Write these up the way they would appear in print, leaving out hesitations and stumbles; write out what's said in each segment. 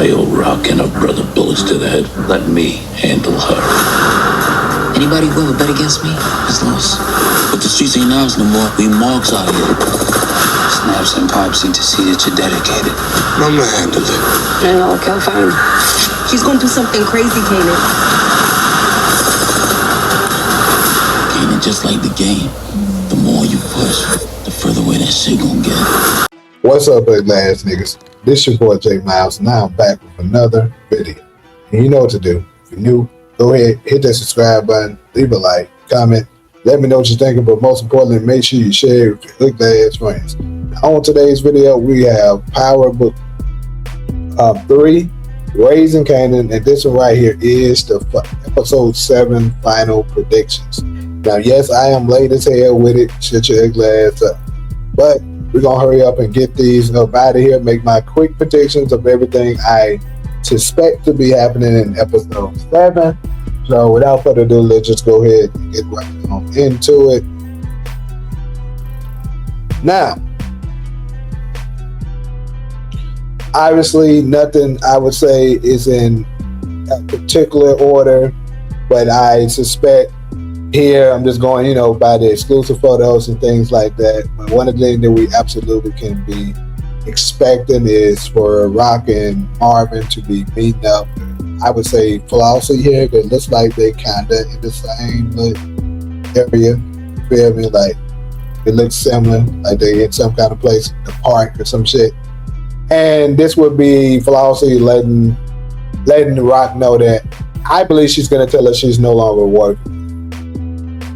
I owe Raq and her brother bullets to the head. Let me handle her. Anybody who ever bet against me is lost. But the streets ain't ours no more. We marks out here. Snaps and Pops need to see that you're dedicated. Mama handled it. I know, okay, fine. She's gonna do something crazy, Kanan. Kanan, just like the game, the more you push, the further away that shit gon' get. What's up, ugly ass niggas? This your boy J Miles. Now I'm back with another video. And you know what to do. If you're new, go ahead, hit that subscribe button, leave a like, comment, let me know what you're thinking, but most importantly, make sure you share it with your ugly ass friends. Now, on today's video, we have PowerBookIII, RaisingKanan, and this one right here is the episode 7 final predictions. Now, yes, I am late as hell with it. Shut your ugly ass up. But we're going to hurry up and get these up out of here, make my quick predictions of everything I suspect to be happening in episode 7. So without further ado, let's just go ahead and get right on into it. Now, obviously nothing I would say is in a particular order, but I suspect here, I'm just going, you know, by the exclusive photos and things like that. But one of the things that we absolutely can be expecting is for Raq and Marvin to be meeting up. I would say flawlessly here, because it looks like they kind of in the same area. You feel me? Like, it looks similar, like they in some kind of place, the park or some shit. And this would be flawlessly letting Raq know that I believe she's going to tell us she's no longer working.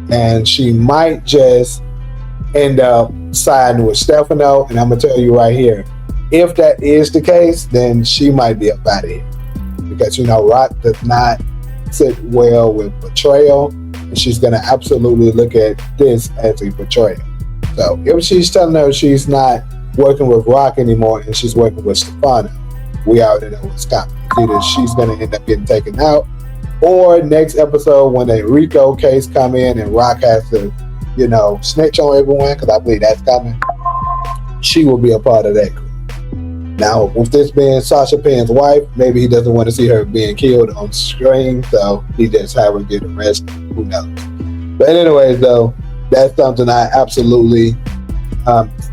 And she might just end up siding with Stefano. And I'm gonna tell you right here, if that is the case, then she might be up out of here, because you know Raq does not sit well with betrayal, and she's gonna absolutely look at this as a betrayal. So if she's telling her she's not working with Raq anymore and she's working with Stefano, we already know what's coming. Either she's gonna end up getting taken out, or next episode when a Rico case come in and Raq has to, you know, snitch on everyone, because I believe that's coming, she will be a part of that group. Now, with this being Sasha Penn's wife, maybe he doesn't want to see her being killed on screen, so he just have her get arrested. Who knows? But anyways, though, that's something I absolutely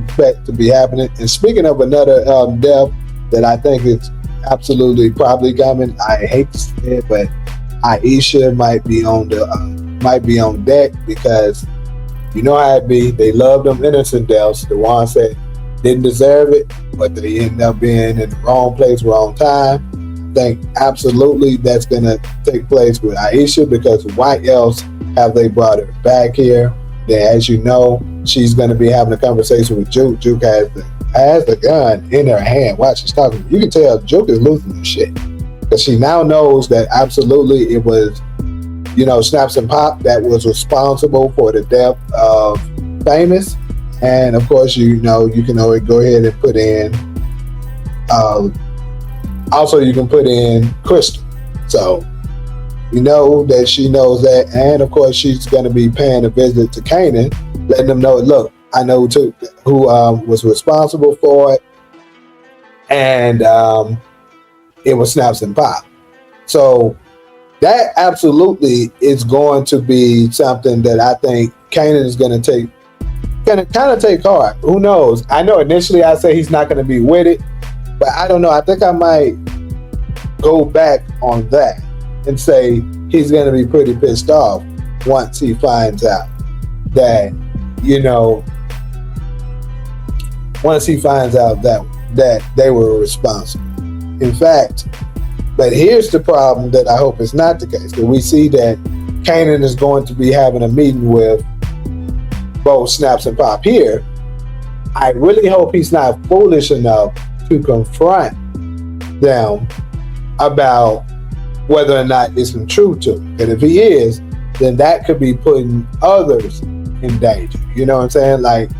expect to be happening. And speaking of another death that I think is absolutely probably coming, I hate to say it, but Aisha might be on deck, because you know how it be. They love them innocent deaths, the ones that didn't deserve it, but they end up being in the wrong place, wrong time. I think absolutely that's gonna take place with Aisha, because why else have they brought her back here? Then, as you know, she's gonna be having a conversation with Juke. Juke has the gun in her hand while she's talking. You can tell Juke is losing the shit. Because she now knows that absolutely it was, you know, SnapsAndPop that was responsible for the death of Famous. And of course, you know, you can always go ahead and put in, also you can put in Crystal. So you know that she knows that. And of course, she's going to be paying a visit to Kanan, letting them know, look, I know who was responsible for it. And, it was SnapsAndPop. So that absolutely is going to be something that I think Kanan is going to kind of take hard. Who knows? I know initially I say he's not going to be with it, but I don't know. I think I might go back on that and say he's going to be pretty pissed off once he finds out that, you know, that they were responsible. In fact, but here's the problem that I hope is not the case. That we see that Kanan is going to be having a meeting with both SnapsAndPop here. I really hope he's not foolish enough to confront them about whether or not there's some truth to it. And if he is, then that could be putting others in danger. You know what I'm saying? Like,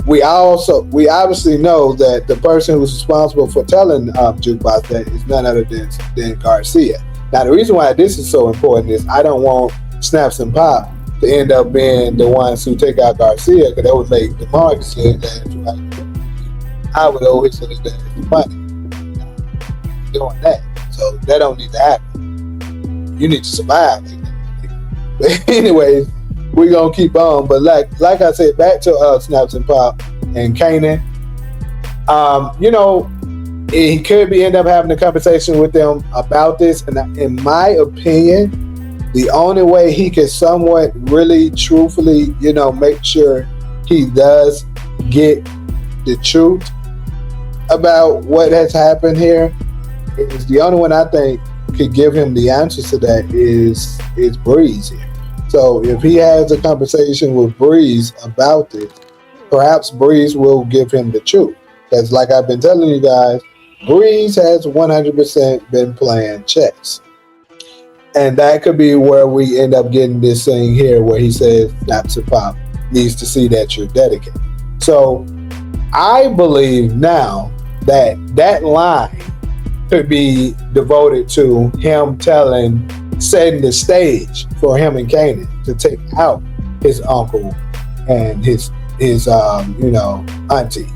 we obviously know that the person who's responsible for telling Jukebox that is none other than Garcia. Now, the reason why this is so important is I don't want SnapsAndPop to end up being the ones who take out Garcia, because that would make the market say that I would owe his money. doing that. So that don't need to happen. You need to survive. But anyways, we're gonna keep on. But like I said, back to Snaps and Pop and Kanan. He could end up having a conversation with them about this. And in my opinion, the only way he could somewhat really truthfully, make sure he does get the truth about what has happened here is the only one I think could give him the answers to that is Breeze here. So if he has a conversation with Breeze about this, perhaps Breeze will give him the truth. Because like I've been telling you guys, Breeze has 100% been playing chess. And that could be where we end up getting this thing here where he says Snaps and Pop needs to see that you're dedicated. So I believe now that line could be devoted to him setting the stage for him and Kanan to take out his uncle and his auntie.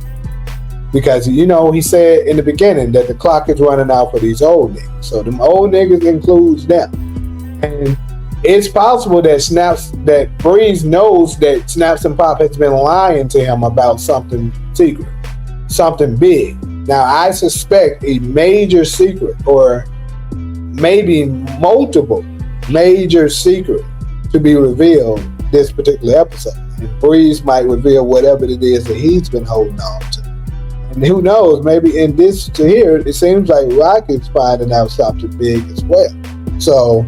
Because, he said in the beginning that the clock is running out for these old niggas. So them old niggas includes them. And it's possible that Breeze knows that Snaps and Pop has been lying to him about something secret, something big. Now, I suspect a major secret or maybe multiple major secret to be revealed this particular episode. And Breeze might reveal whatever it is that he's been holding on to. And who knows, maybe in this to here, it seems like Raq is finding out something big as well. So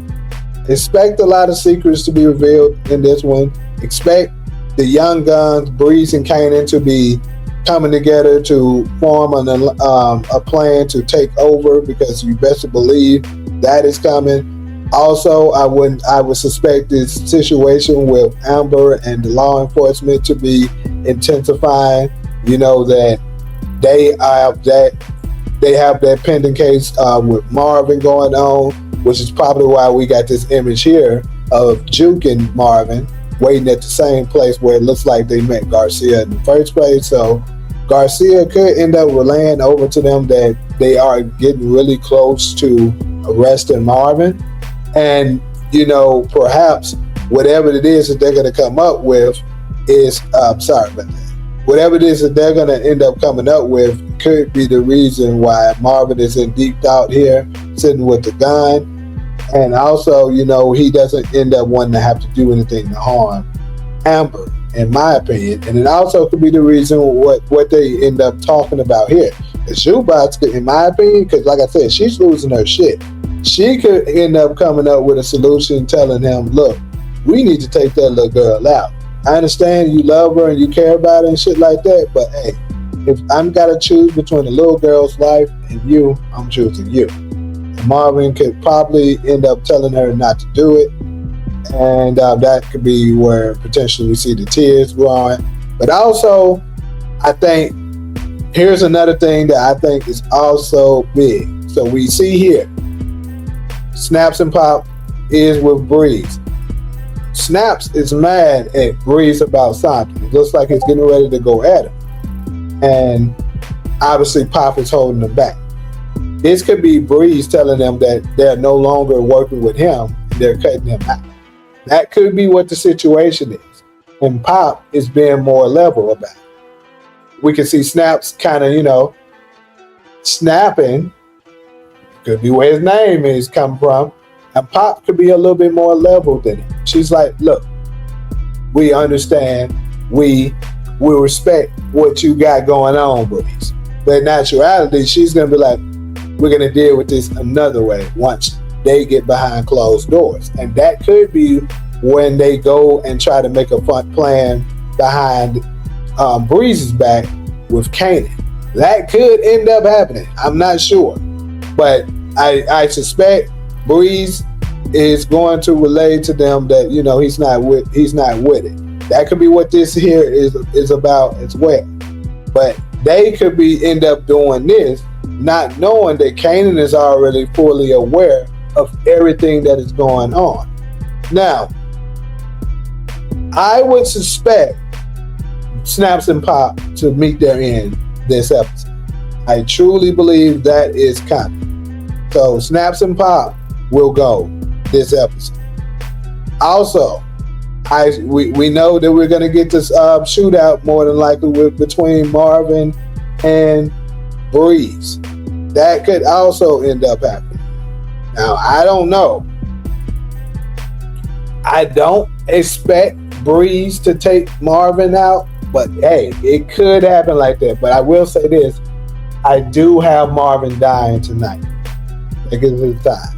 expect a lot of secrets to be revealed in this one. Expect the young guns, Breeze and Kanan, to be coming together to form a plan to take over, because you best believe that is coming. Also, I would suspect this situation with Amber and the law enforcement to be intensifying. That they have that pending case with Marvin going on, which is probably why we got this image here of Juke and Marvin waiting at the same place where it looks like they met Garcia in the first place. So Garcia could end up relaying over to them that they are getting really close to arresting Marvin. And, perhaps whatever it is that they're going to come up with is, whatever it is that they're going to end up coming up with could be the reason why Marvin is in deep thought here, sitting with the gun. And also, he doesn't end up wanting to have to do anything to harm Amber, in my opinion. And it also could be the reason what they end up talking about here. The Jukebox, in my opinion, because like I said, she's losing her shit. She could end up coming up with a solution telling him, look, we need to take that little girl out. I understand you love her and you care about her and shit like that, but hey, if I'm got to choose between the little girl's life and you, I'm choosing you. And Marvin could probably end up telling her not to do it, and that could be where potentially we see the tears growing. But also, I think here's another thing that I think is also big. So we see here, Snaps and Pop is with Breeze. Snaps is mad at Breeze about something. It looks like he's getting ready to go at him. And obviously Pop is holding him back. This could be Breeze telling them that they're no longer working with him, they're cutting him out. That could be what the situation is. And Pop is being more level about it. We can see Snaps kind of, snapping. Could be where his name is coming from. And Pop could be a little bit more level than him. She's like, look, we understand, we respect what you got going on, Breeze. But in actuality, she's going to be like, we're going to deal with this another way once they get behind closed doors. And that could be when they go and try to make a fun plan behind Breeze's back with Kanan. That could end up happening. I'm not sure. But I suspect Breeze is going to relay to them that he's not with it. That could be what this here is about as well. But they could end up doing this, not knowing that Kanan is already fully aware of everything that is going on. Now, I would suspect Snaps and Pop to meet their end this episode. I truly believe that is coming. So Snaps and Pop will go this episode. Also, we know that we're going to get this shootout more than likely between Marvin and Breeze. That could also end up happening. Now, I don't know. I don't expect Breeze to take Marvin out, but hey, it could happen like that. But I will say this, I do have Marvin dying tonight. That gives it time.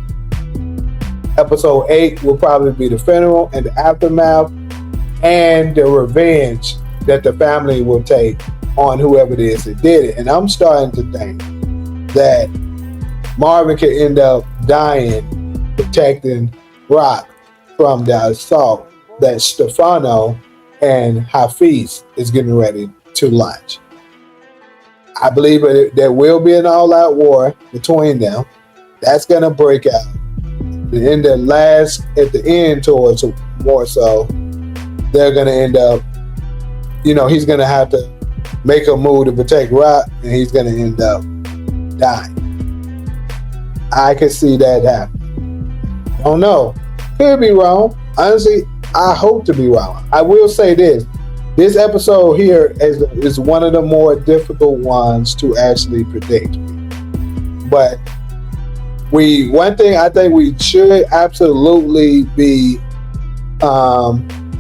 Episode 8 will probably be the funeral and the aftermath and the revenge that the family will take on whoever it is that did it. And I'm starting to think that Marvin could end up dying protecting Raq from the assault that Stefano and Hafiz is getting ready to launch. I believe there will be an all-out war between them. That's going to break out. At the end towards more so, they're going to end up, he's going to have to make a move to protect Raq, and he's going to end up dying. I could see that happen. I don't know. Could be wrong. Honestly, I hope to be wrong. I will say this. This episode here is one of the more difficult ones to actually predict. But one thing I think we should absolutely be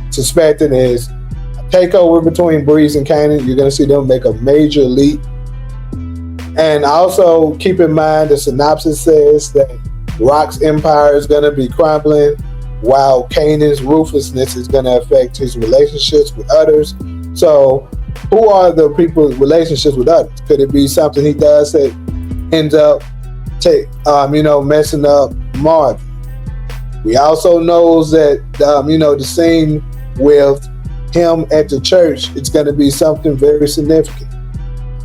suspecting is a takeover between Breeze and Kanan. You're going to see them make a major leap. And also keep in mind the synopsis says that Raq's empire is going to be crumbling, while Kanan's ruthlessness is going to affect his relationships with others. So who are the people's relationships with others? Could it be something he does that ends up messing up Marvin? We also know that the scene with him at the church, it's going to be something very significant.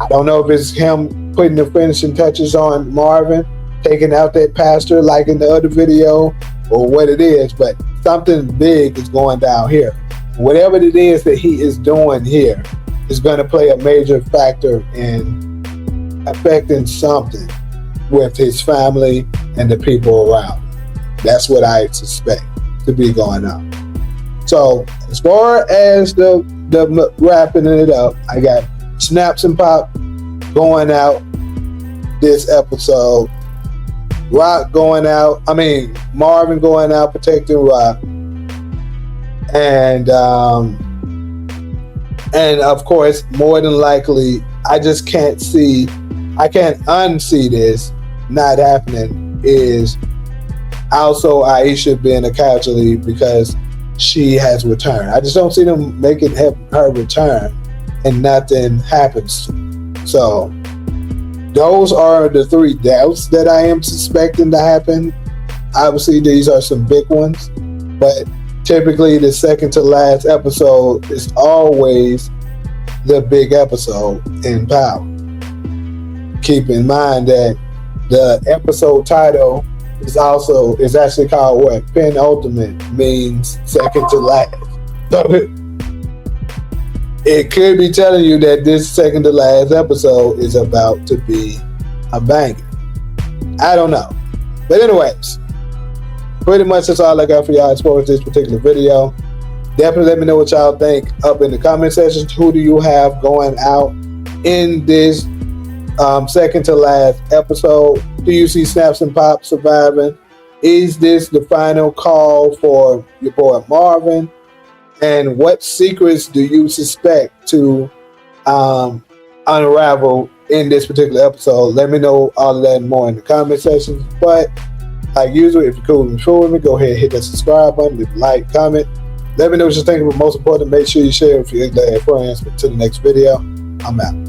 I don't know if it's him putting the finishing touches on Marvin, taking out that pastor like in the other video, or what it is, but something big is going down here. Whatever it is that he is doing here is going to play a major factor in affecting something with his family and the people around. That's what I suspect to be going on. So as far as the wrapping it up, I got Snaps and Pop going out this episode. Marvin going out protecting Raq, and of course, more than likely, I can't unsee this not happening, is also Aisha being a casualty because she has returned. I just don't see them making her return and nothing happens to her. So those are the 3 deaths that I am suspecting to happen. Obviously, these are some big ones, but typically the second to last episode is always the big episode in Power. Keep in mind that the episode title is actually called what? Penultimate means second to last. So it could be telling you that this second to last episode is about to be a banger. I don't know. But anyways, pretty much that's all I got for y'all as far as this particular video. Definitely let me know what y'all think up in the comment section. Who do you have going out in this second to last episode? Do you see Snaps and Pop surviving? Is this the final call for your boy Marvin? And what secrets do you suspect to unravel in this particular episode? Let me know all of that and more in the comment section. But like usual, if you're cool and true with me, go ahead and hit that subscribe button, leave a like, comment. Let me know what you're thinking, but most important, make sure you share with your friends. But to the next video, I'm out.